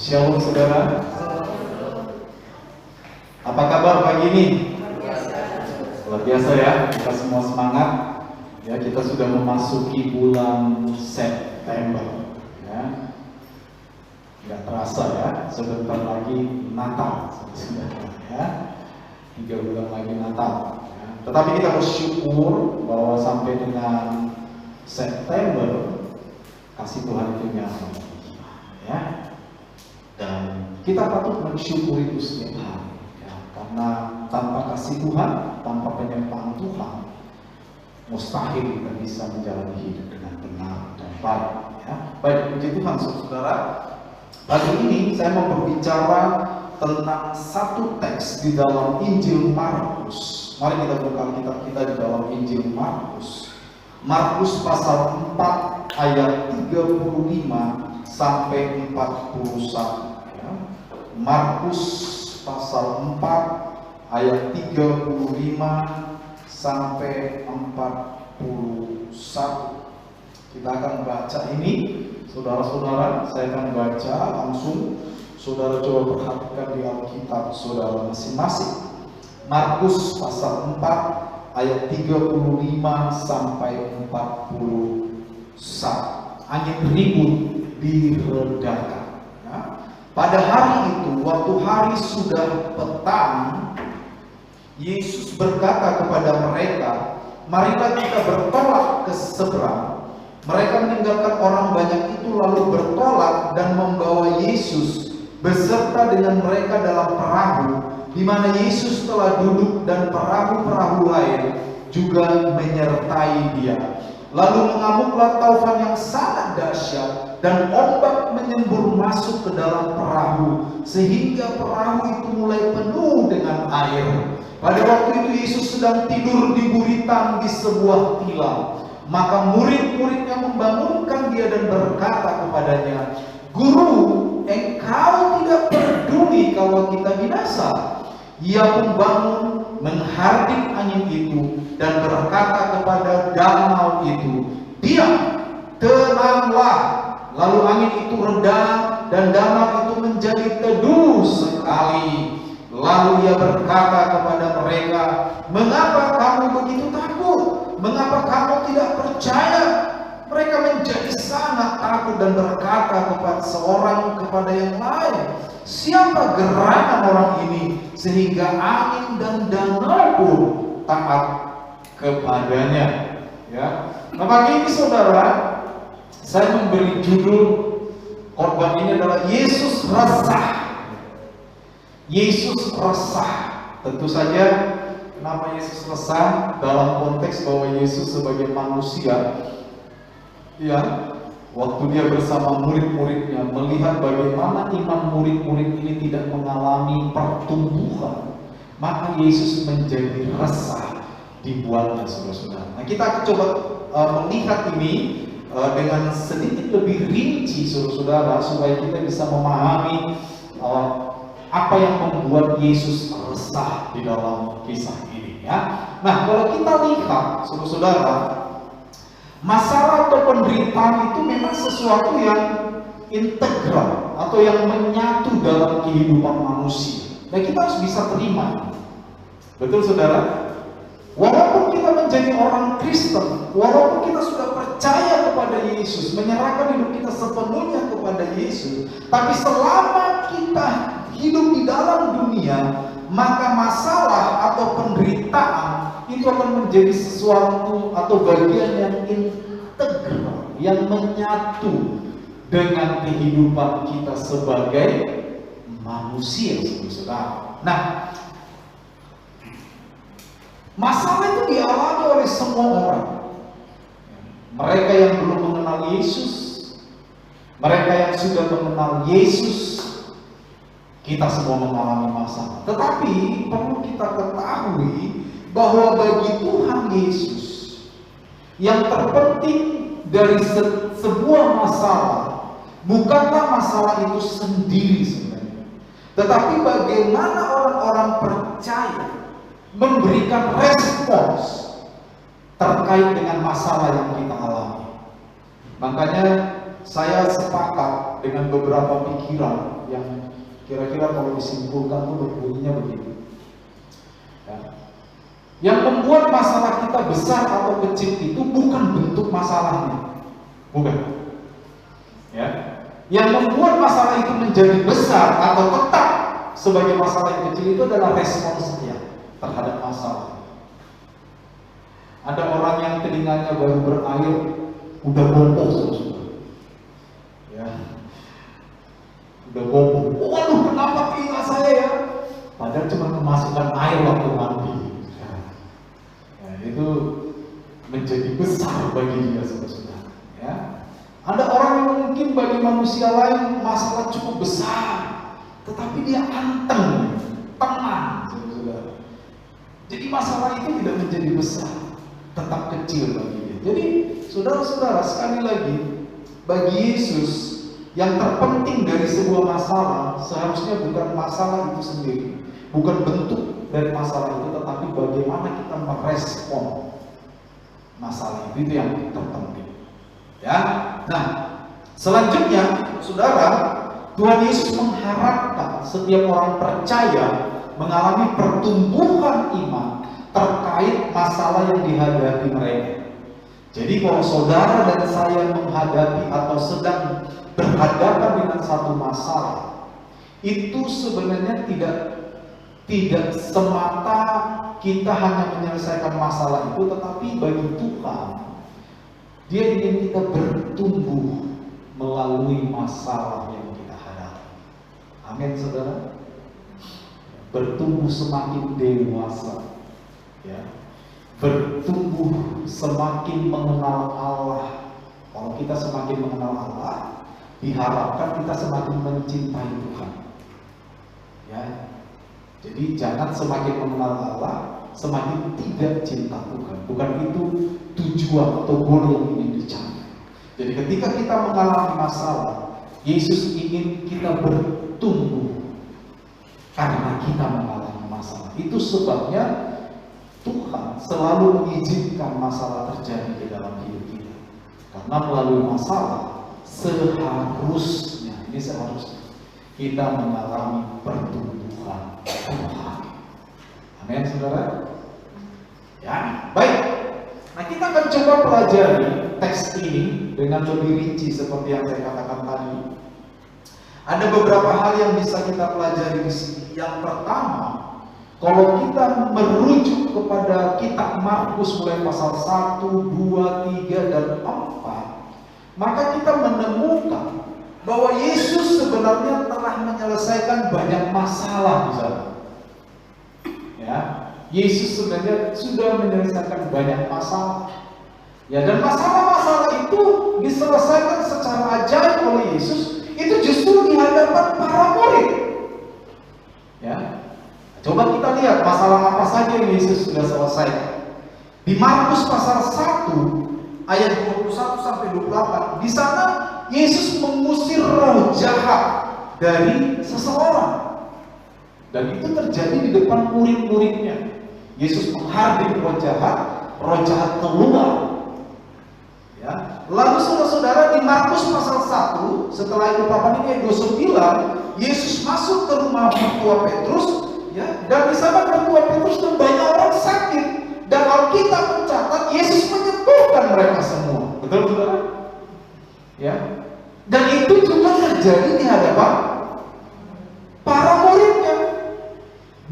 Shalom saudara. Apa kabar pagi ini? Luar biasa ya, kita semua semangat. Ya, kita sudah memasuki bulan September. Ya, nggak terasa ya, sebentar lagi Natal. Ya, 3 bulan lagi Natal. Ya. Tetapi kita bersyukur bahwa sampai dengan September kasih Tuhan itu nyata. Ya. Dan kita patut mensyukuri itu setiap hari ya, karena tanpa kasih Tuhan, tanpa penyertaan Tuhan, mustahil kita bisa menjalani hidup dengan benar dan baik ya. Baik, puji Tuhan saudara. Pagi ini saya mau berbicara tentang satu teks di dalam Injil Markus. Mari kita buka Alkitab kita di dalam Injil Markus. Markus pasal 4 ayat 35 sampai 41 ya. Markus pasal 4 ayat 35 sampai 41. Kita akan baca ini, saudara-saudara. Saya akan baca langsung. Saudara coba perhatikan di Alkitab saudara masing-masing. Markus pasal 4 ayat 35 sampai 41. Angin ribut diredakan ya. Pada hari itu, waktu hari sudah petang, Yesus berkata kepada mereka, "Marilah kita bertolak ke seberang." Mereka meninggalkan orang banyak itu lalu bertolak dan membawa Yesus beserta dengan mereka dalam perahu, di mana Yesus telah duduk dan perahu-perahu lain juga menyertai Dia. Lalu mengamuklah taufan yang sangat dahsyat dan ombak menyembur masuk ke dalam perahu sehingga perahu itu mulai penuh dengan air. Pada waktu itu Yesus sedang tidur di buritan di sebuah tilam. Maka murid-muridnya membangunkan Dia dan berkata kepadanya, "Guru, engkau tidak peduli kalau kita binasa?" Ia pun bangun, menghardik angin itu dan berkata kepada danau itu, "Diam, tenanglah." Lalu angin itu reda dan danau itu menjadi teduh sekali. Lalu Ia berkata kepada mereka, "Mengapa kamu begitu takut? Mengapa kamu tidak percaya?" Mereka menjadi sangat takut dan berkata kepada seorang kepada yang lain, "Siapa gerangan orang ini sehingga angin dan danau pun taat kepadanya?" Ya. Nah, pagi ini saudara, saya memberi judul khotbah ini adalah Yesus resah. Yesus resah. Tentu saja kenapa Yesus resah dalam konteks bahwa Yesus sebagai manusia, ya, waktu Dia bersama murid-muridnya melihat bagaimana iman murid-murid ini tidak mengalami pertumbuhan, maka Yesus menjadi resah dibuatnya, saudara-saudara. Nah, kita coba melihat ini dengan sedikit lebih rinci, saudara-saudara, supaya kita bisa memahami apa yang membuat Yesus resah di dalam kisah ini, ya. Nah, kalau kita lihat, saudara-saudara, masalah atau penderitaan itu memang sesuatu yang integral atau yang menyatu dalam kehidupan manusia. Dan kita harus bisa terima. Betul saudara? Walaupun kita menjadi orang Kristen, walaupun kita sudah percaya kepada Yesus, menyerahkan hidup kita sepenuhnya kepada Yesus, tapi selama kita hidup di dalam dunia, maka masalah atau penderitaan itu akan menjadi sesuatu atau bagian yang integral, yang menyatu dengan kehidupan kita sebagai manusia, saudara. Nah, masalah itu dialami oleh semua orang. Mereka yang belum mengenal Yesus, mereka yang sudah mengenal Yesus, kita semua mengalami masalah. Tetapi perlu kita ketahui bahwa bagi Tuhan Yesus, yang terpenting dari sebuah masalah bukanlah masalah itu sendiri sebenarnya, tetapi bagaimana orang-orang percaya memberikan respons terkait dengan masalah yang kita alami. Makanya saya sepakat dengan beberapa pikiran yang kira-kira kalau disimpulkan tuh berbunyinya begini. Ya. Yang membuat masalah kita besar atau kecil itu bukan bentuk masalahnya, bukan. Ya. Yang membuat masalah itu menjadi besar atau tetap sebagai masalah yang kecil itu adalah responsnya terhadap masalah. Ada orang yang telinganya baru berair udah boboh sudah. Ya. Udah boboh. Waduh, kenapa telinga saya ya? Padahal cuma memasukkan air waktu mandi. Ya, itu menjadi besar bagi dia saudara. Ya. Ada orang yang mungkin bagi manusia lain masalah cukup besar, tetapi dia anteng, tenang, saudara. Jadi masalah itu tidak menjadi besar, tetap kecil bagi dia. Jadi saudara-saudara, sekali lagi, bagi Yesus yang terpenting dari sebuah masalah seharusnya bukan masalah itu sendiri, bukan bentuk dari masalah itu, tetapi bagaimana kita merespon masalah itu yang terpenting. Ya, nah selanjutnya, saudara, Tuhan Yesus mengharapkan setiap orang percaya mengalami pertumbuhan iman terkait masalah yang dihadapi mereka. Jadi kalau saudara dan saya menghadapi atau sedang berhadapan dengan satu masalah, itu sebenarnya tidak semata kita hanya menyelesaikan masalah itu, tetapi bagi Tuhan, Dia ingin kita bertumbuh melalui masalah yang kita hadapi. Amin, saudara. Bertumbuh semakin dewasa, ya. Bertumbuh semakin mengenal Allah. Kalau kita semakin mengenal Allah, diharapkan kita semakin mencintai Tuhan. Ya. Jadi jangan semakin mengenal Allah, semakin tidak cinta Tuhan. Bukan itu tujuan atau goal yang ingin dicapai. Jadi ketika kita mengalami masalah, Yesus ingin kita bertumbuh karena kita mengalami masalah. Itu sebabnya Tuhan selalu mengizinkan masalah terjadi di dalam hidup kita. Karena melalui masalah seharusnya kita mengalami pertumbuhan Tuhan. Amin, saudara. Ya, baik. Nah, kita akan coba pelajari teks ini dengan lebih rinci seperti yang saya katakan tadi. Ada beberapa hal yang bisa kita pelajari di sini. Yang pertama, kalau kita merujuk kepada kitab Markus mulai pasal 1, 2, 3, dan 4, maka kita menemukan bahwa Yesus sebenarnya telah menyelesaikan banyak masalah di sana. Ya, Yesus sebenarnya sudah menyelesaikan banyak masalah. Ya, dan masalah-masalah itu diselesaikan secara ajaib oleh Yesus. Itu justru di hadapan para murid. Ya, coba kita lihat masalah apa saja yang Yesus sudah selesaikan. Di Markus pasal 1 ayat 21 sampai 28, di sana Yesus mengusir roh jahat dari seseorang. Dan itu terjadi di depan murid-muridnya. Yesus menghardik roh jahat keluar. Ya. Lalu saudara-saudara, di Markus pasal 1, setelah itu papan ini ayat 29, Yesus masuk ke rumah mertua Petrus, ya, dan di sana mertua Petrus dan banyak orang sakit. Dan Alkitab mencatat Yesus menyembuhkan mereka semua. Betul, saudara? Ya. Dan itu juga terjadi di hadapan para muridnya.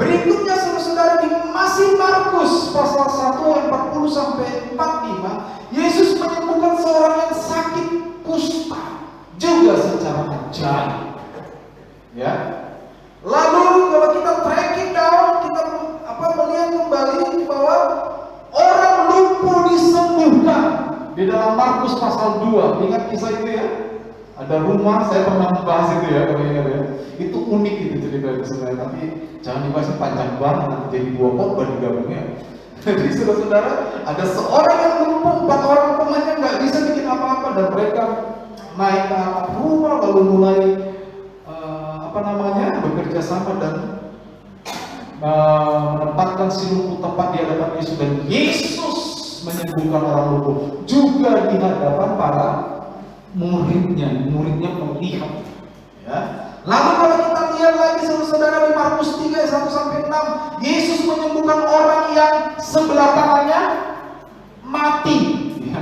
Berikutnya saudara-saudara, di masih Markus pasal 1 ayat 40 sampai 45, Yesus menyembuhkan seorang yang sakit kusta juga secara ajaib. Ya. Lalu kalau kita tracking down, kita melihat kembali bahwa orang lumpuh disembuhkan di dalam Markus pasal 2. Ingat kisah itu ya? Ada rumah, saya pernah membahas itu ya, kalau ingat ya. Itu unik itu cerita itu sebenarnya, tapi jangan dibahas, panjang banget, nanti jadi 2 khotbah digabungnya. Jadi saudara-saudara, ada seorang yang lumpuh, 4 orang temannya nggak bisa bikin apa-apa, dan mereka naik ke atap rumah lalu mulai bekerja sama dan menempatkan si lumpuh tepat di hadapan Yesus, dan Yesus menyembuhkan orang lumpuh juga di hadapan para muridnya melihat. Ya. Lalu kalau kita lihat lagi saudara di Markus 3 ayat 1-6, Yesus menyembuhkan orang yang sebelah tangannya mati,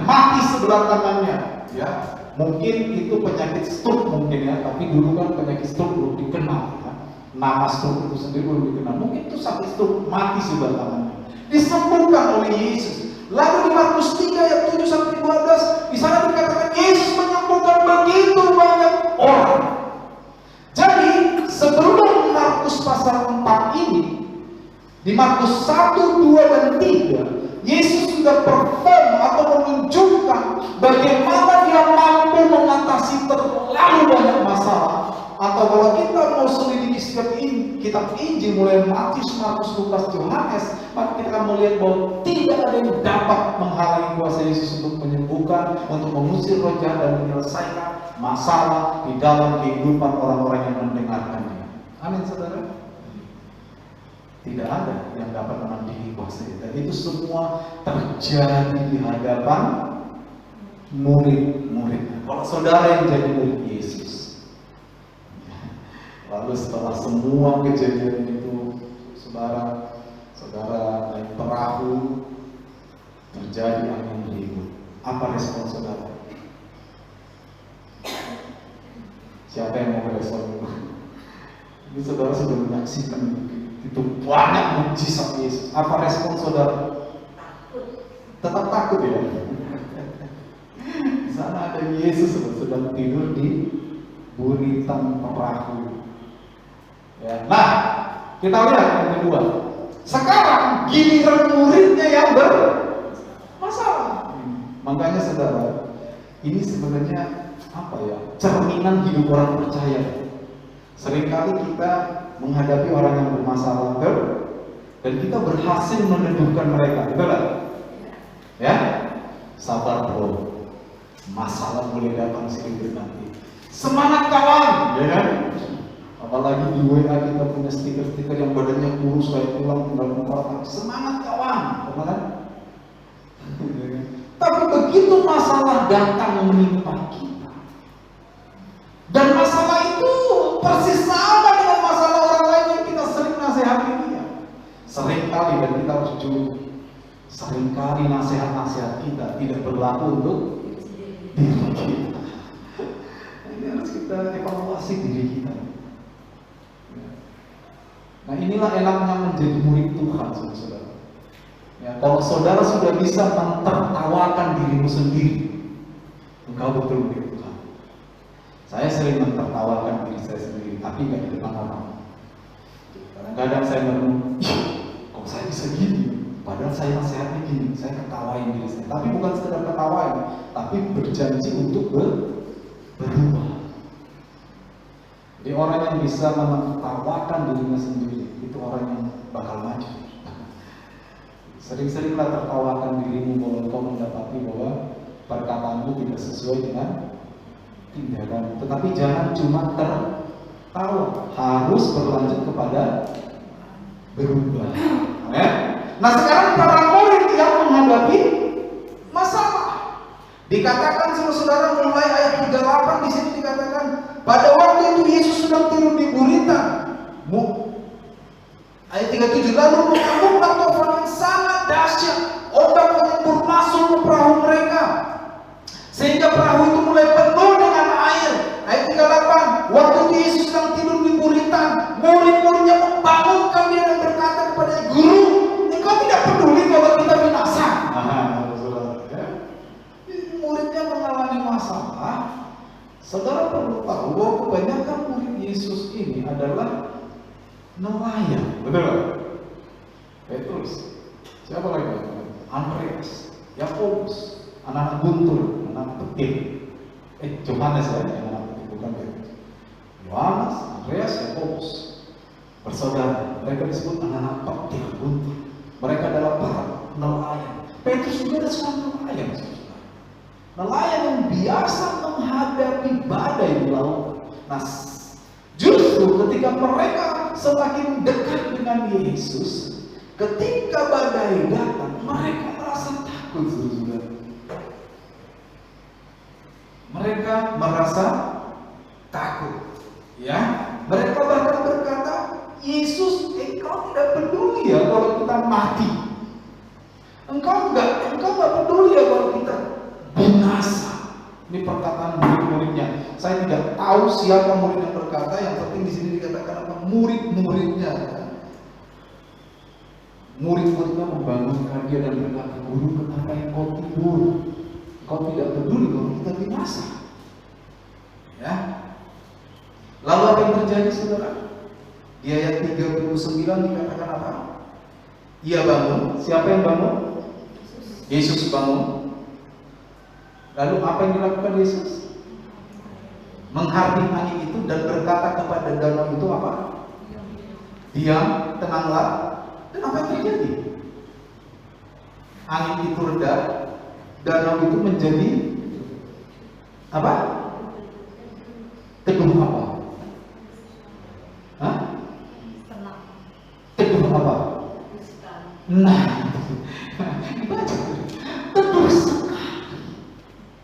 mati sebelah tangannya, ya. Mungkin itu penyakit stroke mungkin ya, tapi dulu kan penyakit stroke belum dikenal, ya. Nama stroke itu sendiri belum dikenal. Mungkin itu sakit stroke, mati sebelah tangannya, disembuhkan oleh Yesus. Lalu di Markus 3 ayat 7-12, di sana dikatakan Yesus menyembuhkan begitu banyak orang. Jadi sebelum Markus pasal 4 ini, di Markus 1, 2, dan 3, Yesus sudah perform atau menunjukkan bagaimana dia mampu mengatasi terlalu banyak masalah. Atau kalau kita mau selidiki kitab Injil mulai Matius, Markus, Lukas, Yohanes, maka kita akan melihat bahwa tidak ada yang dapat menghalangi kuasa Yesus untuk menyembuhkan, untuk mengusir roh jahat dan menyelesaikan masalah di dalam kehidupan orang-orang yang mendengarkannya. Amin, saudara. Tidak ada yang dapat menandingi kuasa itu. Dan itu semua terjadi di hadapan murid-muridnya. Kalau saudara yang jadi murid Yesus, lalu setelah semua kejadian itu, saudara naik perahu, terjadi angin ribut. Apa respon saudara? Siapa yang mau respon? Ini saudara sudah menyaksikan itu banyak mujizat Yesus. Apa respon saudara? Tetap takut ya? Di sana ada Yesus sedang tidur di buritan perahu. Ya. Nah, kita lihat yang kedua. Sekarang giliran muridnya yang bermasalah. Makanya saudara, ini sebenarnya apa ya? Cerminan hidup orang percaya. Seringkali kita menghadapi orang yang bermasalah dan kita berhasil meneduhkan mereka, betul tak? Ya, sabar bro. Masalah boleh datang sedikit nanti. Semangat kawan, ya kan? Apalagi di WA kita punya stiker-stiker yang badannya kurus kayak tulang tinggal mengkotak. Semangat kawan, kan? Tapi begitu masalah datang menimpa kita, dan masalah itu persis sama dengan masalah orang lain yang kita sering nasihati dia. Seringkali, dan kita harus jujur, seringkali nasihat-nasihat kita tidak berlaku untuk diri kita. Ini harus kita evaluasi diri kita. Nah, inilah enaknya menjadi murid Tuhan, saudara. Ya, kalau saudara sudah bisa mentertawakan dirimu sendiri, engkau betul murid Tuhan. Saya sering mentertawakan diri saya sendiri, tapi nggak di depan orang. Kadang-kadang saya merenung, kok saya bisa gini? Padahal saya nasihatnya gini, saya ketawain diri saya. Tapi bukan sekedar ketawain, tapi berjanji untuk berubah. Jadi orang yang bisa menertawakan dirinya sendiri, itu orang yang bakal maju. Sering-seringlah tertawakan dirimu bahwa kau mendapati bahwa perkataanmu tidak sesuai dengan tindakan. Tetapi jangan cuma tertawa, harus berlanjut kepada berubah. Ya? Nah, sekarang para murid yang menghadapi masalah, dikatakan saudara mulai ayat 38 di sini dikatakan, pada waktu itu Yesus sedang tidur di buritan. Ayat 37, lalu mengamuklah tofan yang sangat dahsyat, ombak menyembur masuk ke perahu mereka, sehingga perahu itu mulai penuh dengan air. Ayat 38, waktu itu Yesus sedang tidur di buritan, murid-muridnya membangunkan dia dan berkata kepadanya, Guru, engkau tidak peduli kalau kita binasa. Muridnya mengalami masalah. Saudara perlu tahu bahwa kebanyakan murid Yesus ini adalah nelayan, betul tak? Petrus, siapa lagi? Andreas, Yakobus, anak-anak guntur, anak petir. Yohanes ya, anak petir, bukan Petrus. Yohanes, Andreas, Yakobus, bersaudara. Mereka disebut anak-anak petir, guntur. Mereka adalah para nelayan. Petrus juga adalah seorang nelayan. Nelayan yang biasa menghadapi badai di laut. Nah, justru ketika mereka semakin dekat dengan Yesus, ketika badai datang, mereka merasa takut, saudara. Mereka merasa takut, ya. Mereka bahkan berkata, Yesus, engkau tidak peduli ya kalau kita mati. Engkau nggak peduli ya kalau kita binasa. Ini perkataan murid-muridnya. Saya tidak tahu siapa murid yang berkata. Yang penting di sini dikatakan apa? Murid-muridnya. Murid-muridnya membangunkan dia dan berkata, Guru, kenapa engkau tidur? Engkau tidak peduli kalau kita binasa. Ya. Lalu apa yang terjadi, saudara? Di ayat 39 dikatakan apa? Ia bangun. Siapa yang bangun? Yesus bangun. Lalu apa yang dilakukan Yesus? Menghardik angin itu dan berkata kepada danau itu apa? Diam, tenanglah. Dan apa yang terjadi? Angin itu reda, danau itu menjadi apa? Teduh apa? Hah? Teduh apa? Nah, teduh sekali.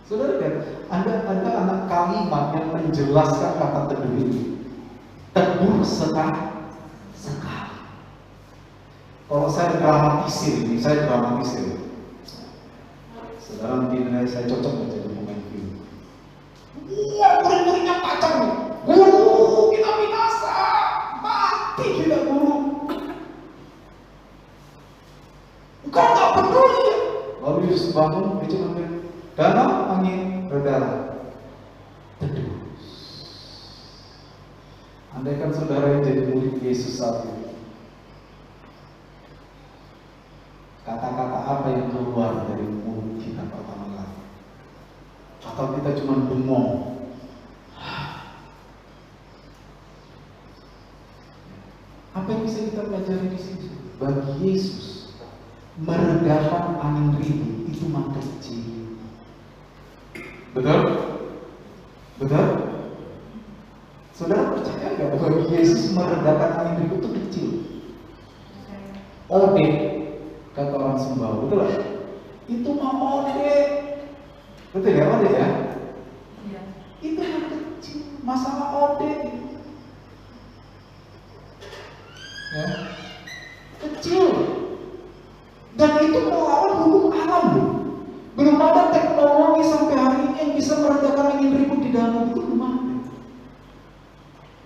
Saudara kan, ada anak kalimat yang menjelaskan kata teduh ini. Teduh sekali. Kalau saya dramatisir ini, saudara mungkin saya cocok menjadi pemain film. Wah, murid-muridnya kacau nih. Guru, kita binasa, mati kita guru. Engkau nggak peduli ya? Lalu Yesus bangun, dia cuma bilang, danau angin reda, teduh. Andaikan saudara yang jadi murid Yesus saat ini, kata-kata apa yang keluar dari mulut kita pertama kali? Atau kita cuma bengong? Apa yang bisa kita pelajari di sini? Bagi Yesus, meredakan angin ribut itu mah kecil. Betul? Betul? Saudara percaya nggak bahwa Yesus meredakan angin ribut itu kecil? Ode, kata orang Sumbawa, betul lah. Itu mah ode. Betul ya, ode ya? Iya. Itu mah kecil, masalah ode. Ya, kecil. Dan itu melawan hukum alam loh. Belum ada teknologi sampai hari ini yang bisa meredakan angin ribut di danau itu, belum ada.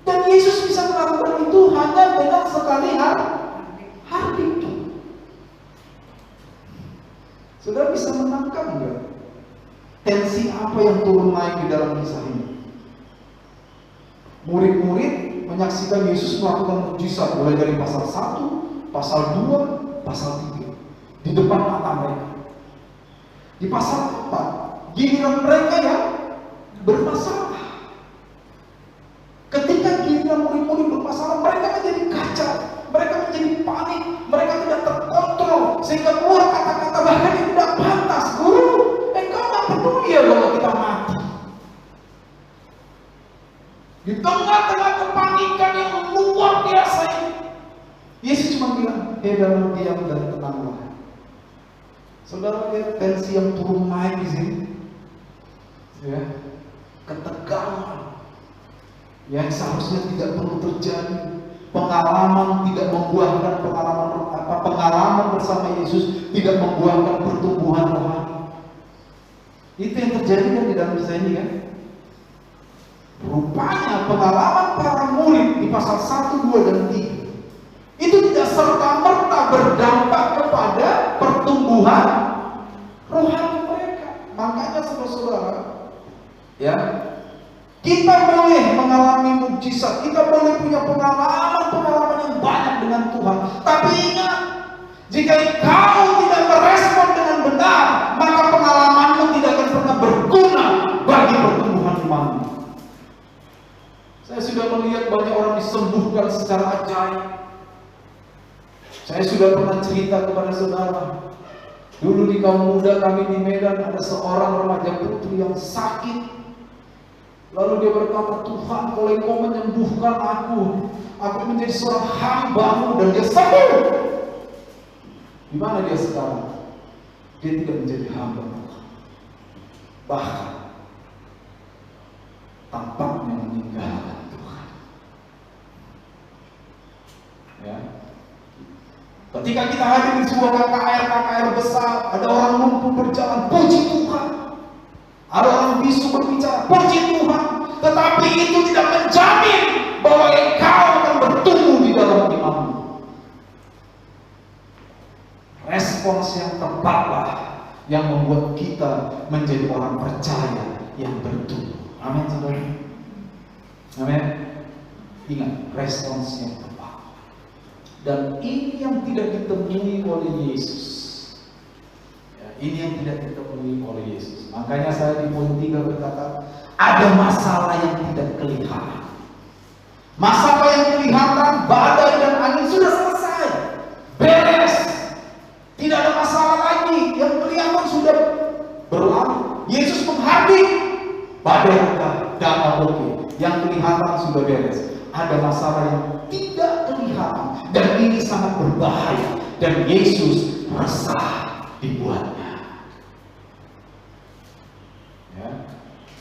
Dan Yesus bisa melakukan itu hanya dengan sekali hardik. Saudara bisa menangkap enggak tensi apa yang turun naik di dalam kisah ini? Murid-murid menyaksikan Yesus melakukan mukjizat mulai dari pasal 1, pasal 2, pasal 3 di depan mata mereka. Di pasal 4, giliran mereka yang bermasalah. Ketika giliran murid-murid bermasalah, mereka menjadi kacau, mereka menjadi panik, mereka tidak terkontrol sehingga keluar kata-kata bahkan yang tidak pantas. Guru, engkau tak peduli ya kalau kita mati. Di tengah-tengah kepanikan yang luar biasa ini, Yesus cuma bilang, dalam diam dan tenanglah. Saudara lihat tensi yang turun naik di sini, ya, ketegangan yang seharusnya tidak perlu terjadi. Pengalaman tidak membuahkan pengalaman bersama Yesus tidak membuahkan pertumbuhan rohani. Itu yang terjadi kan di dalam kisah ini kan. Rupanya pengalaman para murid di pasal 1, 2, dan 3 itu tidak serta-merta berdampak kepada pertumbuhan rohani mereka. Makanya saudara-saudara, ya, kita boleh mengalami mukjizat, kita boleh punya pengalaman yang banyak dengan Tuhan. Tapi ingat, jika kau tidak merespon dengan benar, maka pengalamanmu tidak akan pernah berguna bagi pertumbuhan imanmu. Saya sudah melihat banyak orang disembuhkan secara ajaib. Saya sudah pernah cerita kepada saudara, dulu di kaum muda kami di Medan ada seorang remaja putri yang sakit. Lalu dia berkata, Tuhan, kalau Engkau menyembuhkan aku menjadi seorang hamba-Mu, dan dia sembuh. Di mana dia sekarang? Dia tidak menjadi hamba Tuhan. Bahkan tampaknya meninggalkan Tuhan. Ya. Ketika kita hadir di sebuah KKR besar, ada orang lumpuh berjalan, puji Tuhan. Ada orang bisu berbicara, puji Tuhan. Tetapi itu tidak menjamin bahwa engkau akan bertumbuh di dalam imanmu. Respons yang tepatlah yang membuat kita menjadi orang percaya yang bertumbuh. Amin, saudara. Amin. Ingat, respons yang tepat. Dan ini yang tidak ditemui oleh Yesus. Ya, ini yang tidak ditemui oleh Yesus. Makanya saya di poin 3 berkata, ada masalah yang tidak kelihatan. Masalah yang kelihatan, badai dan angin sudah selesai, beres. Tidak ada masalah lagi. Yang kelihatan sudah berlalu. Yesus menghadir, badai ada, danau oke. Yang kelihatan sudah beres. Ada masalah yang tidak kelihatan, dan ini sangat berbahaya, dan Yesus resah dibuatnya. Ya,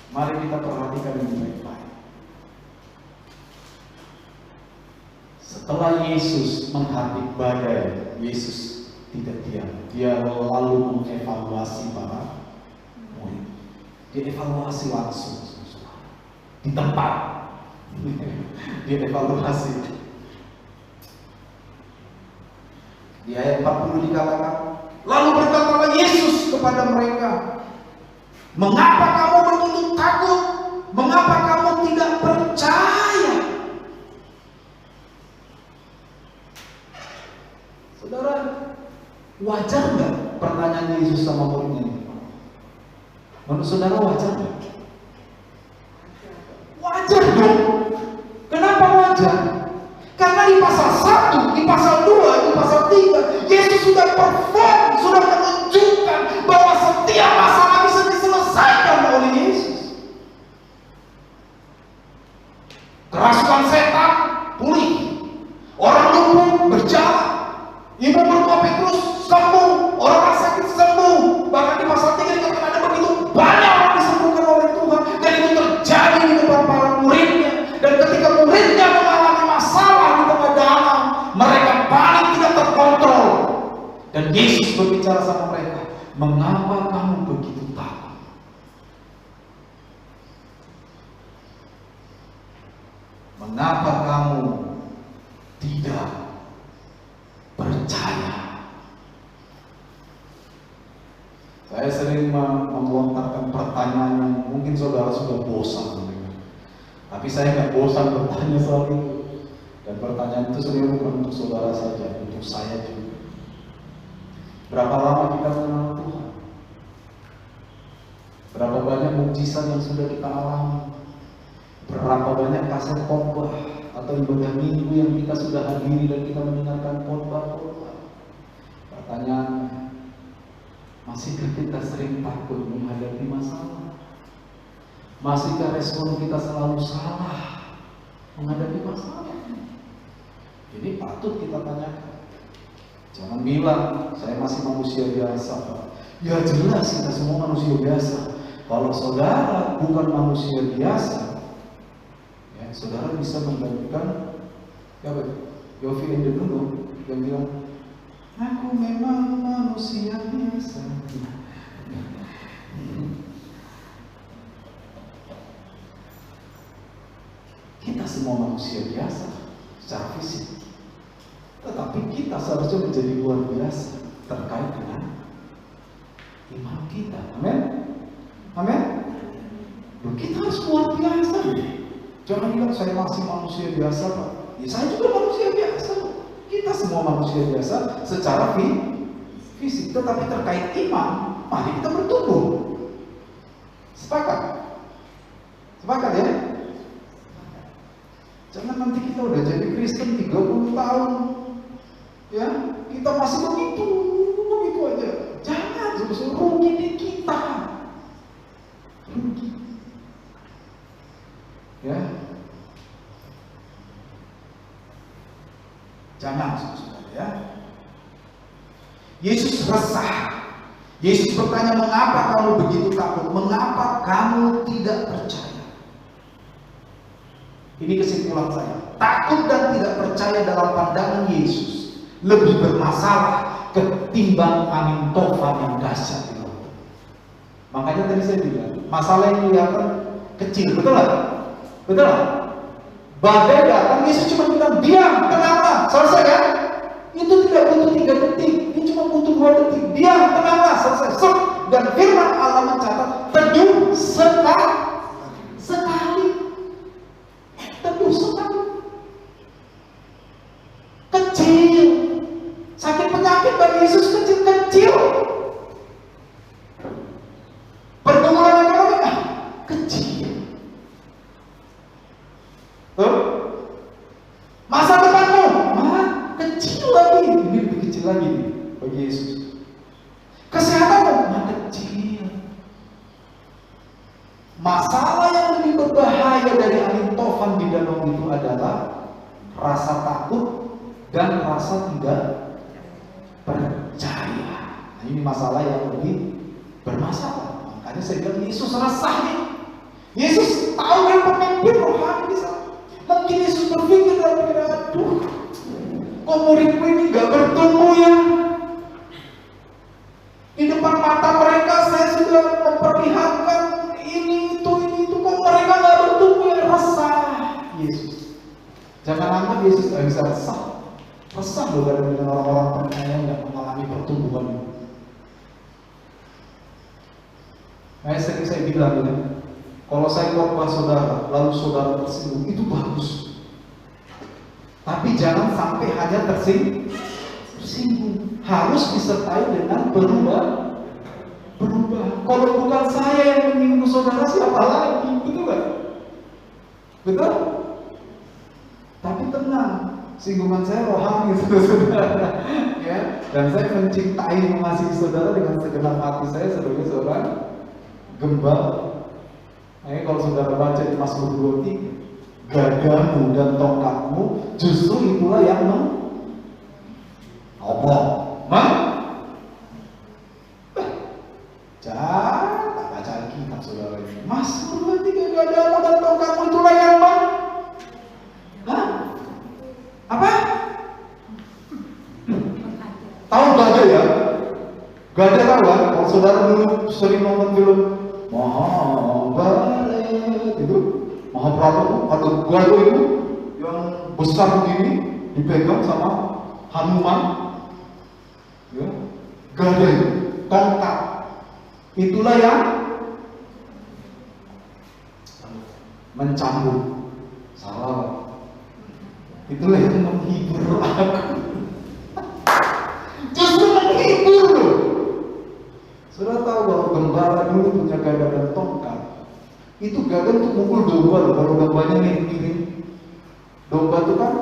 mari kita perhatikan ini baik-baik. Setelah Yesus menghadir badai, Yesus tidak diam. Dia lalu mengevaluasi para murid. Dia evaluasi langsung di tempat. Dia evaluasi. Di ayat 40 dikatakan, lalu berkatalah Yesus kepada mereka, mengapa kamu begitu takut? Mengapa kamu tidak percaya? Saudara, wajar nggak pertanyaan Yesus sama muridnya ini? Menurut saudara wajar nggak? Wajar dong. Kenapa wajar? Karena di pasal 1, di pasal 2, di pasal 3, Yesus sudah perform, sudah menunjukkan bahwa setiap masalah bisa diselesaikan oleh Yesus. Kerasukan setan pulih, orang lumpuh berjalan, ibu mertua Petrus sembuh, orang sakit sembuh. Bahkan di pasal 3 dikatakan ada begitu banyak orang disembuhkan oleh Tuhan, dan itu terjadi di depan para muridnya. Dan ketika muridnya mengalami masalah di tengah danau, mereka paling tidak terkontrol. Dan Yesus berbicara sama mereka, mengapa kamu begitu takut? Mengapa kamu tidak percaya? Saya sering melontarkan pertanyaan yang mungkin saudara sudah bosan mendengar. Tapi saya nggak bosan bertanya soal itu. Dan pertanyaan itu sebenarnya bukan untuk saudara saja, untuk saya juga. Berapa lama kita mengenal Tuhan? Berapa banyak mukjizat yang sudah kita alami? Berapa banyak kaset khotbah atau ibadah minggu yang kita sudah hadiri dan kita mendengarkan khotbah-khotbah? Pertanyaannya, masihkah kita sering takut menghadapi masalah? Masihkah respon kita selalu salah menghadapi masalah? Jadi patut kita tanyakan. Jangan bilang, saya masih manusia biasa, Pak. Ya jelas kita semua manusia biasa. Kalau saudara bukan manusia biasa, ya, saudara bisa menggantikan Yofi Endenuno yang bilang, aku memang manusia biasa. Kita semua manusia biasa secara fisik, tetapi kita seharusnya menjadi luar biasa terkait dengan iman kita. Amin? Amin? Kita harus luar biasa. Jangan bilang saya masih manusia biasa, Pak. Ya, saya juga manusia biasa. Kita semua manusia biasa secara fisik, tetapi terkait iman, mari kita bertumbuh. Sepakat? Sepakat ya? Jangan nanti kita udah jadi Kristen 30 tahun, ya kita masih begitu aja. Jangan, justru rugi di kita. Rugi. Ya. Jangan, saudara ya. Yesus resah. Yesus bertanya, mengapa kamu begitu takut? Mengapa kamu tidak percaya? Ini kesimpulan saya. takut dan tidak percaya dalam pandangan Yesus lebih bermasalah ketimbang angin tofan yang dahsyat di laut. Makanya tadi saya bilang, masalah yang kelihatan kecil, betul nggak? Betul nggak? Badai datang, Yesus cuma bilang, diam, tenanglah, selesai kan? Itu tidak butuh 3 detik, ini cuma butuh 2 detik. Diam, tenanglah, selesai. Dan firman Allah mencatat, teduh sekali. Teduh sekali. Kecil. Sakit penyakit bagi Yesus kecil-kecil. Pergumulan ekonomi kecil. Tuh. Masa depanmu kecil lagi. Ini lebih kecil lagi nih bagi Yesus. Kesehatanmu kecil. Masalah yang lebih berbahaya dari angin tofan di danau itu adalah rasa takut dan rasa tidak percaya. Nah, ini masalah yang lebih bermasalah. Makanya saya bilang Yesus resah nih. Yesus tahu yang pemimpin rohani di sana. Mungkin Yesus berpikir dalam pikiran, aduh, kok muridku ini gak bertumbuh ya? Di depan mata mereka saya sudah memperlihatkan ini itu, kok mereka gak bertumbuh ya? Resah Yesus. Jangan anggap Yesus gak bisa resah. Resah loh dengan orang-orang percaya yang mengalami pertumbuhan ini. Nah, sering saya bilang ini, kalau saya khotbah saudara, lalu saudara tersinggung, itu bagus. Tapi jangan sampai hanya tersinggung. Harus disertai dengan berubah. Kalau bukan saya yang menyinggung saudara, siapa lagi? Betul gak? Betul? Tapi tenang, singgungan saya rohani, saudara. Ya, dan saya mencintai, mengasihi saudara dengan segenap hati saya sebagai seorang gembala. Nah, kalau saudara baca di Mazmur 23, gagahmu dan tongkatmu justru itulah yang tak baca Alkitab saudara ini. Mazmur 23, gagahmu dan tongkatmu itulah yang apa? Tahu gajah ya? Gajah tahu kan? Kalau saudara dulu sering nonton film Mahabharata itu, Mahabharata ada gajah itu yang besar begini dipegang sama Hanuman, ya. Gajah itu, tongkat, itulah yang mencambuk. Salah. Itulah yang menghibur aku. Justru menghibur loh. Saudara tahu bahwa gembala dulu punya gagah dan tongkat. Itu gagah untuk mukul domba loh. Kalau dombanya miring-miring. Domba itu kan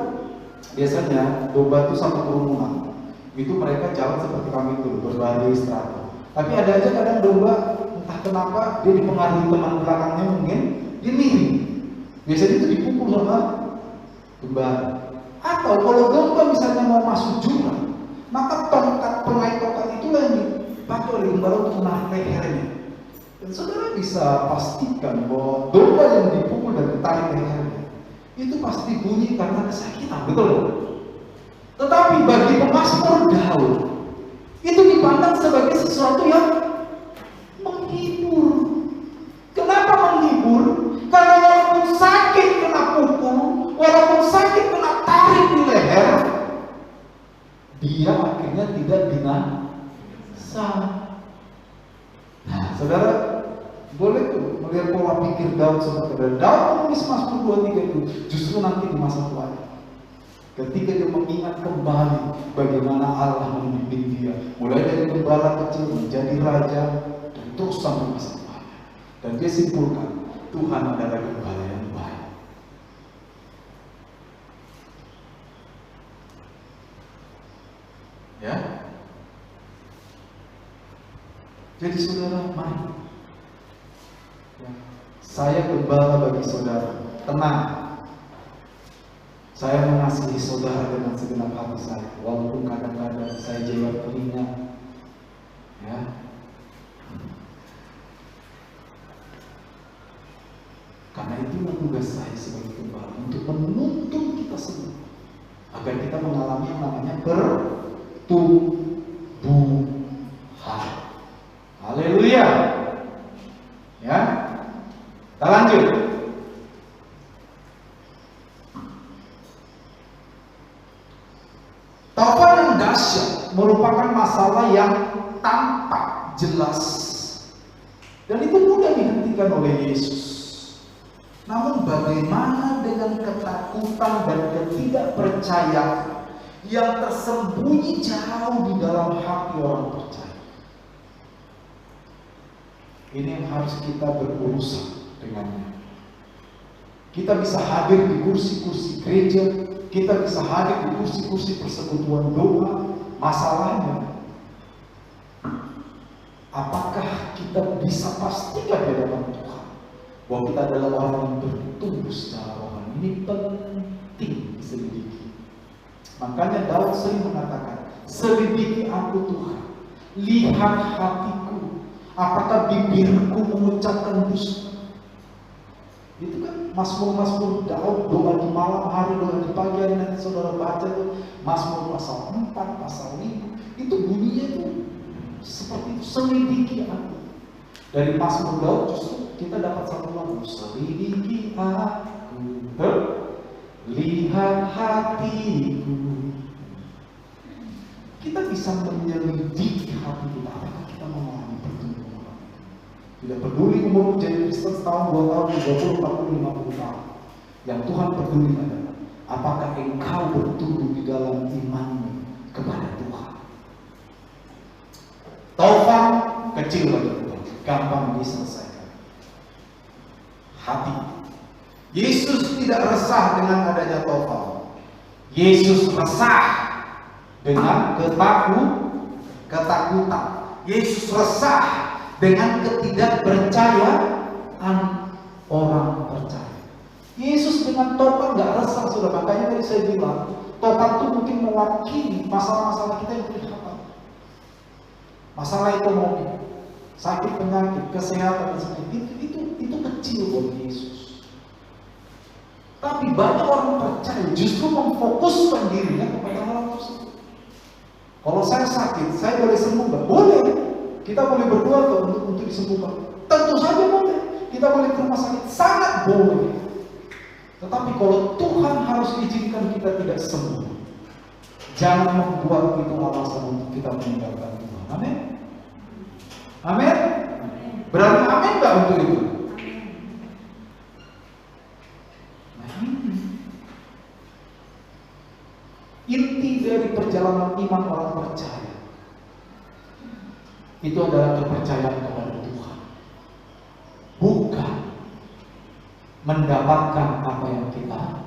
biasanya domba itu satu kerumunan. Itu mereka jalan seperti kami itu, berbaris teratur. Tapi ada aja kadang domba entah kenapa dia dipengaruhi teman belakangnya mungkin dia miring. Biasanya itu dipukul sama gembala. Atau kalau domba misalnya mau masuk jurang, maka tongkat, pengait tongkat itulah yang dipakai oleh gembala untuk menarik lehernya. Dan saudara bisa pastikan bahwa domba yang dipukul dan ditarik lehernya itu pasti bunyi karena kesakitan, betul? Tetapi bagi pemazmur Daud itu dipandang sebagai sesuatu yang menghibur. Kenapa menghibur? Karena walaupun sakit kena pukul, walaupun sakit kena tarik di leher, dia akhirnya tidak binasa. Nah, saudara boleh tuh melihat pola pikir Daud seperti itu. Daud menulis Mazmur 23 itu justru nanti di masa tuanya, ketika dia mengingat kembali bagaimana Allah membimbing dia, mulai dari gembala kecil menjadi raja dan terus sampai masa tuanya. Dan dia simpulkan, Tuhan adalah gembala yang baik. Ya. Jadi saudara, mari. Ya. Saya gembala bagi saudara. Tenang. Saya mengasihi saudara dengan segenap hati saya, walaupun kadang-kadang saya jawab telinga. Ya. Karena itu tugas saya sebagai gembala untuk menuntun kita mereka mengalami yang namanya pertumbuhan. Haleluya. Ya. Kita lanjut. Taufan yang dahsyat merupakan masalah yang tampak jelas, dan itu mudah dihentikan oleh Yesus. Namun bagaimana dengan ketakutan dan ketidakpercayaan yang tersembunyi jauh di dalam hati orang percaya? Ini yang harus kita berurusan dengannya. Kita bisa hadir di kursi-kursi gereja, kita bisa hadir di kursi-kursi persekutuan doa. Masalahnya, apakah kita bisa pastikan di hadapan Tuhan bahwa kita adalah orang yang bertumbuh secara rohani? Ini penting diselidiki. Makanya Daud sering mengatakan, selidiki aku Tuhan, lihat hatiku, apakah bibirku mengucapkan dusta. Itu kan Mazmur Daud, doa di malam hari, doa di pagi hari. Nanti saudara baca tuh Mazmur pasal 4, pasal 5, itu bunyinya itu seperti itu, selidiki aku. Dari Mazmur Daud justru kita dapat satu lagu, selidiki aku, lihat hatiku. Kita bisa menyelidiki hati kita, apakah kita mengalami pertumbuhan. Tidak peduli umur jadi Kristen setahun, 2 tahun, 30, 40, 50 tahun. Yang Tuhan peduli adalah apakah engkau bertumbuh di dalam imanmu kepada Tuhan. Taufan kecil bagi Tuhan, gampang diselesaikan. Hati. Yesus tidak resah dengan adanya taufan. Yesus resah dengan ketakutan. Yesus resah dengan ketidakpercayaan orang percaya. Yesus dengan topan gak resah, sudah. Makanya tadi saya bilang, topan itu mungkin mewakili masalah-masalah kita yang kelihatan. Masalah ekonomi, sakit penyakit, kesehatan, dan sebagainya. Itu kecil buat Yesus. Tapi banyak orang percaya justru memfokuskan dirinya kepada hal tersebut. Kalau saya sakit, saya boleh sembuh gak? Boleh. Kita boleh berdoa untuk disembuhkan. Tentu saja boleh. Kita boleh ke rumah sakit, sangat boleh. Tetapi kalau Tuhan harus izinkan kita tidak sembuh, jangan membuat itu alasan untuk kita meninggalkan Tuhan. Amin. Amin. Berani amin nggak untuk itu? Nah, inti dari perjalanan iman orang percaya itu adalah kepercayaan kepada Tuhan, bukan mendapatkan apa yang kita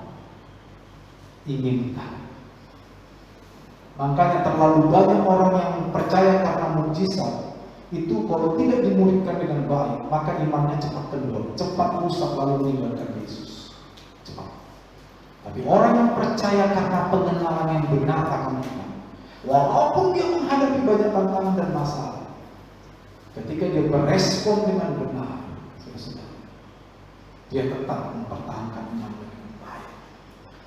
inginkan. Makanya terlalu banyak orang yang percaya karena mukjizat itu kalau tidak dimuridkan dengan baik, maka imannya cepat kendor, cepat rusak, lalu meninggalkan Yesus cepat. Tapi orang yang percaya karena pengenalan yang benar akan Tuhan, walaupun dia menghadapi banyak tantangan dan masalah, ketika dia berespon dengan benar, dia tetap mempertahankan iman dengan baik.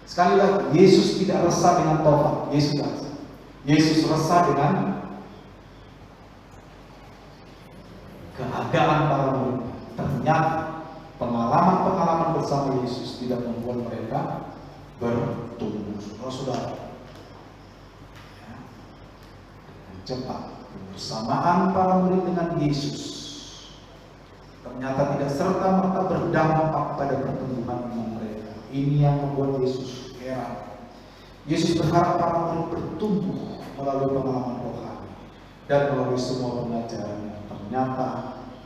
Sekali lagi, Yesus tidak resah dengan taufan. Yesus resah dengan keadaan para murid. Ternyata pengalaman-pengalaman bersama Yesus tidak membuat mereka bertumbuh. Saudara, cepat bersamaan para murid dengan Yesus ternyata tidak serta-merta berdampak pada pertumbuhan iman mereka. Ini yang membuat Yesus heran. Yesus berharap para murid bertumbuh melalui pengalaman rohani dan melalui semua pengajarannya. Ternyata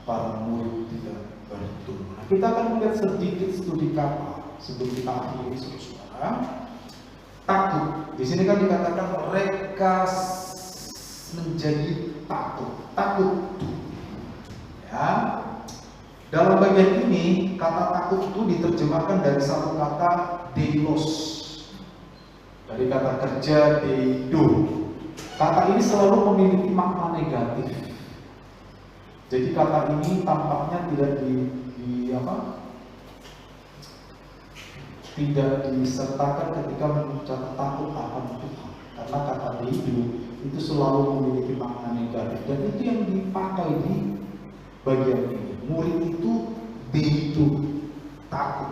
para murid tidak bertumbuh. Nah, kita akan melihat sedikit studi kata sebelum kita akhiri, saudara. Takut. Di sini kan dikatakan mereka menjadi takut. Ya. Dalam bagian ini kata takut itu diterjemahkan dari satu kata deilos, dari kata kerja deido. Kata ini selalu memiliki makna negatif. Jadi kata ini tampaknya tidak tidak disertakan ketika mengucap takut akan Tuhan. Karena kata Deidu itu selalu memiliki makna negatif, dan itu yang dipakai di bagian ini. Murid itu Deidu, takut.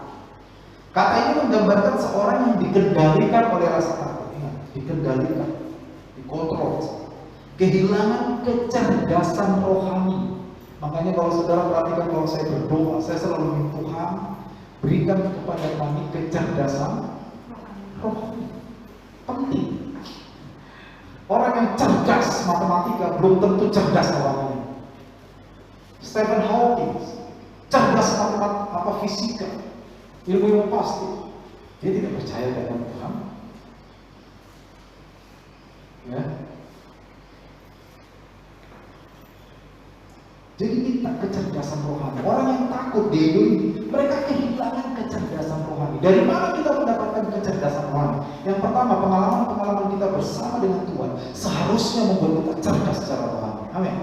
Kata ini menggambarkan seorang yang dikendalikan oleh rasa takut. Ingat, dikendalikan, dikontrol, kehilangan kecerdasan rohani. Makanya kalau saudara perhatikan, kalau saya berdoa, saya selalu minta Tuhan berikan kepada kami kecerdasan rohani. Penting. Orang yang cerdas matematika belum tentu cerdas rohani. Stephen Hawking cerdas matematika, fisika, ilmu pasti, dia tidak percaya dengan Tuhan. Ya. Jadi minta kecerdasan rohani. Orang yang takut Deidu ini, mereka kehilangan kecerdasan rohani. Dari mana kita mendapatkan kecerdasan rohani? Yang pertama, pengalaman-pengalaman kita bersama dengan Tuhan seharusnya membuat kita cerdas secara rohani. Amin.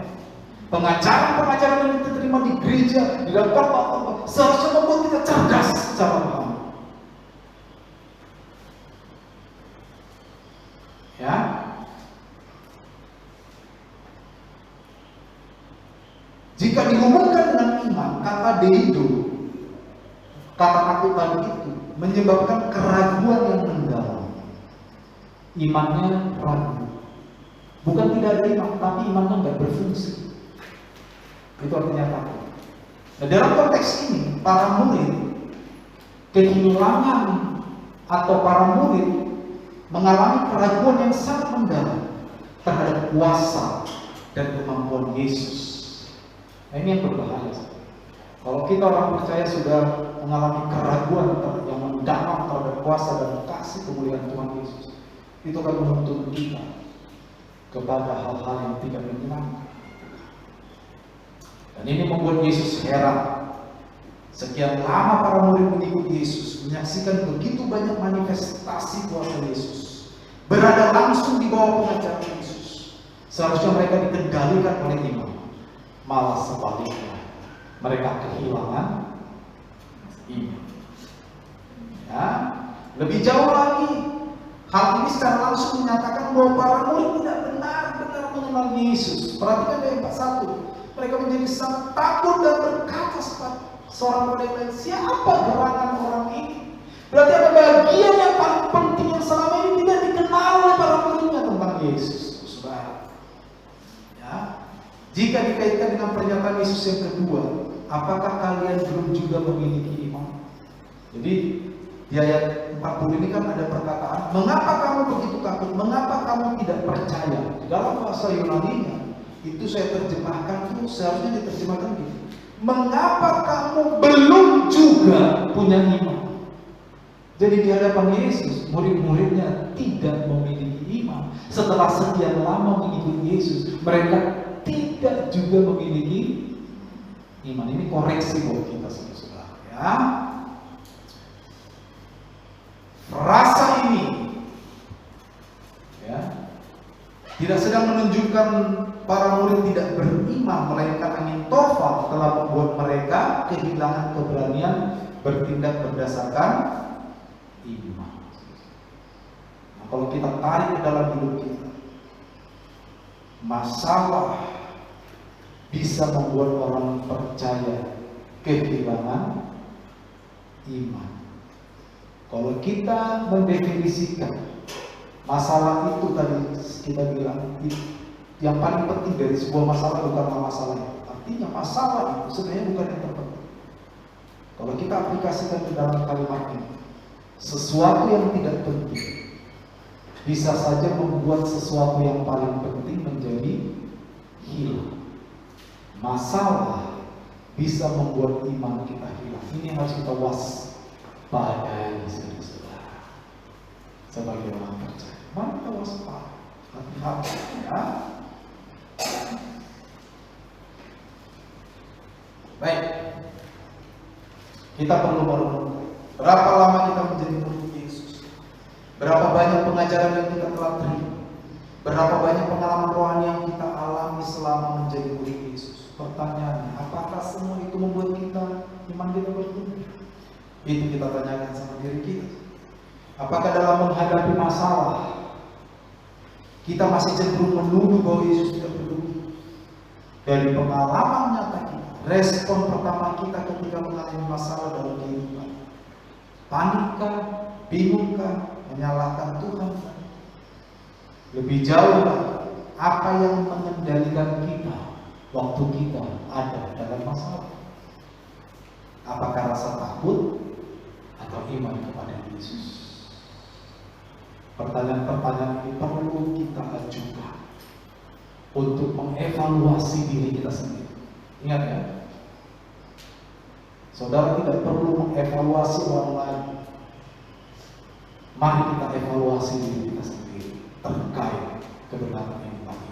Pengajaran-pengajaran yang kita terima di gereja, di dalam khotbah, seharusnya membuat kita cerdas secara rohani. Ya. Jika dihubungkan dengan iman, kata Deidu, kata takut tadi itu menyebabkan keraguan yang mendalam. Imannya ragu. Bukan tidak ada iman, tapi imannya nggak berfungsi. Itu artinya takut. Nah, dalam konteks ini, para murid kehilangan atau para murid mengalami keraguan yang sangat mendalam terhadap kuasa dan kemampuan Yesus. Nah, ini yang berbahaya. Kalau kita orang percaya sudah mengalami keraguan yang mendalam terhadap kuasa dan kasih kemuliaan Tuhan Yesus, itu akan menuntun kita kepada hal-hal yang tidak menyenangkan. Dan ini membuat Yesus heran. Sekian lama para murid mengikuti Yesus, menyaksikan begitu banyak manifestasi kuasa Yesus, berada langsung di bawah pengajaran Yesus. Seharusnya mereka dikendalikan oleh iman. Malah sebaliknya, mereka kehilangan iman. Ya, lebih jauh lagi, hal ini secara langsung menyatakan bahwa para murid tidak benar-benar mengenal Yesus. Perhatikan ayat 41. Mereka menjadi sangat takut dan berkata seorang pada yang lain, siapa gerangan orang ini? Berarti ada bagian yang paling penting yang selama ini tidak dikenal oleh para muridnya tentang Yesus. Jika dikaitkan dengan pernyataan Yesus yang kedua, apakah kalian belum juga memiliki iman? Jadi di ayat 40 ini kan ada perkataan, mengapa kamu begitu takut? Mengapa kamu tidak percaya? Di dalam bahasa Yunani-nya itu saya terjemahkan, itu seharusnya diterjemahkan gitu. Mengapa kamu belum juga punya iman? Jadi di hadapan Yesus, murid-muridnya tidak memiliki iman. Setelah sekian lama mengikuti Yesus, mereka tidak juga memiliki iman. Ini koreksi buat kita saudara. Ya, frasa ini ya tidak sedang menunjukkan para murid tidak beriman, melainkan angin tofat telah membuat mereka kehilangan keberanian bertindak berdasarkan iman. Nah, kalau kita tarik ke dalam hidup kita, masalah bisa membuat orang percaya kehilangan iman. Kalau kita mendefinisikan masalah itu tadi kita bilang, yang paling penting dari sebuah masalah bukanlah masalah itu. Artinya masalah itu sebenarnya bukan yang terpenting. Kalau kita aplikasikan ke dalam kalimat ini, sesuatu yang tidak penting bisa saja membuat sesuatu yang paling penting menjadi hilang. Masalah bisa membuat iman kita hilang. Ini yang harus kita waspadai, saudara. Sebagai orang percaya, mari kita waspada, hati-hati ya. Baik, kita perlu merenung. Berapa lama kita menjadi murid Yesus? Berapa banyak pengajaran yang kita telah terima? Berapa banyak pengalaman rohani yang kita alami selama menjadi murid Yesus? Pertanyaannya, apakah semua itu membuat kita iman kita bertumbuh? Itu kita tanyakan sama diri kita. Apakah dalam menghadapi masalah kita masih cenderung menuduh bahwa Yesus tidak peduli? Dari pengalaman nyata kita, respon pertama kita ketika mengalami masalah dalam kehidupan, panikkah, bingungkah, menyalahkan Tuhan? Lebih jauh lagi, apa yang mengendalikan kita waktu kita ada dalam masalah? Apakah rasa takut atau iman kepada Yesus? Pertanyaan-pertanyaan ini perlu kita ajukan untuk mengevaluasi diri kita sendiri. Ingat ya, saudara tidak perlu mengevaluasi orang lain. Mari kita evaluasi diri kita sendiri terkait kebenaran yang tadi.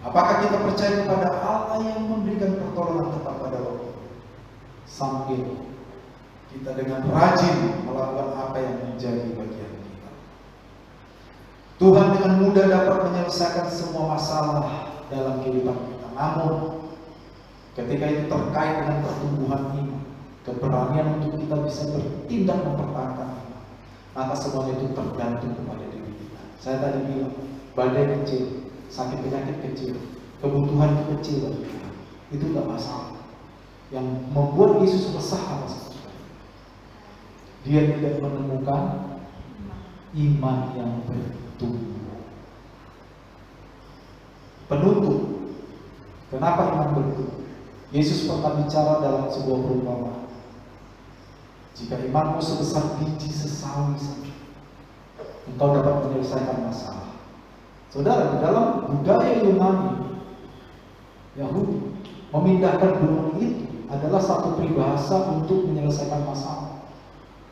Apakah kita percaya kepada Allah yang memberikan pertolongan tetap pada waktu sambil kita dengan rajin melakukan apa yang menjadi bagian kita? Tuhan dengan mudah dapat menyelesaikan semua masalah dalam kehidupan kita. Namun ketika itu terkait dengan pertumbuhan iman, keberanian untuk kita bisa bertindak mempertahankan iman, maka semuanya itu tergantung kepada diri kita. Saya tadi bilang, badai kecil, sakit penyakit kecil, kebutuhan kecil bagi kita, itu tidak masalah. Yang membuat Yesus resah apa saja? Dia tidak menemukan iman yang bertumbuh. Penutup, kenapa iman bertumbuh? Yesus pernah bicara dalam sebuah perumpamaan. Jika imanmu sebesar biji sesawi saja, engkau dapat menyelesaikan masalah. Saudara, di dalam budaya Yunani, Yahudi, memindahkan gunung itu adalah satu peribahasa untuk menyelesaikan masalah.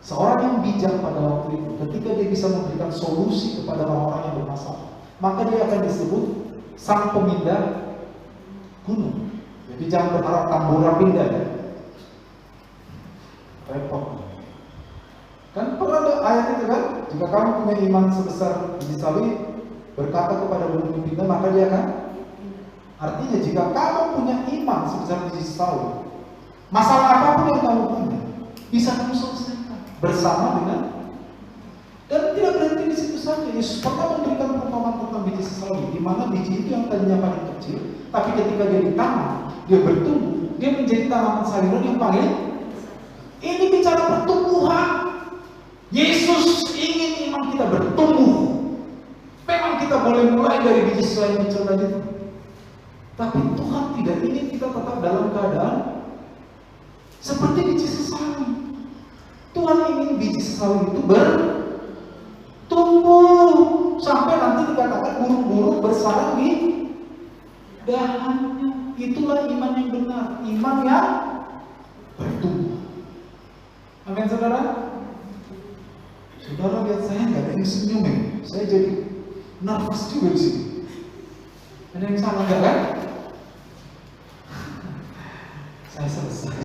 Seorang yang bijak pada waktu itu, ketika dia bisa memberikan solusi kepada orang-orang yang bermasalah, maka dia akan disebut sang pemindah gunung. Jadi jangan berharap Tambora pindah ya. Repot. Kan pernah ada ayat itu kan, jika kamu punya iman sebesar biji sawi, berkata kepada gunung pindah, maka dia akan. Artinya jika kamu punya iman sebesar biji sawi, masalah apapun yang kamu punya bisa kamu selesaikan bersama dengan. Dan tidak berhenti di situ saja. Yesus pernah memberikan perumpamaan tentang biji sawi, di mana biji itu yang tadinya paling kecil, tapi ketika dia ditanam, dia bertumbuh, dia menjadi tanaman sayuran yang paling. Ini bicara pertumbuhan. Yesus ingin iman kita bertumbuh. Memang kita boleh mulai dari biji sawi yang kecil tadi, tapi Tuhan tidak ingin kita tetap dalam keadaan seperti biji sesawi. Tuhan ingin biji sesawi itu bertumbuh sampai nanti dikatakan burung-burung bersarang di dahannya. Itulah iman yang benar, iman yang bertumbuh. Amin, saudara. Saudara lihat saya nggak ada yang senyum ya. Saya jadi nervous juga di sini. Ada yang salah nggak kan? Saya selesai.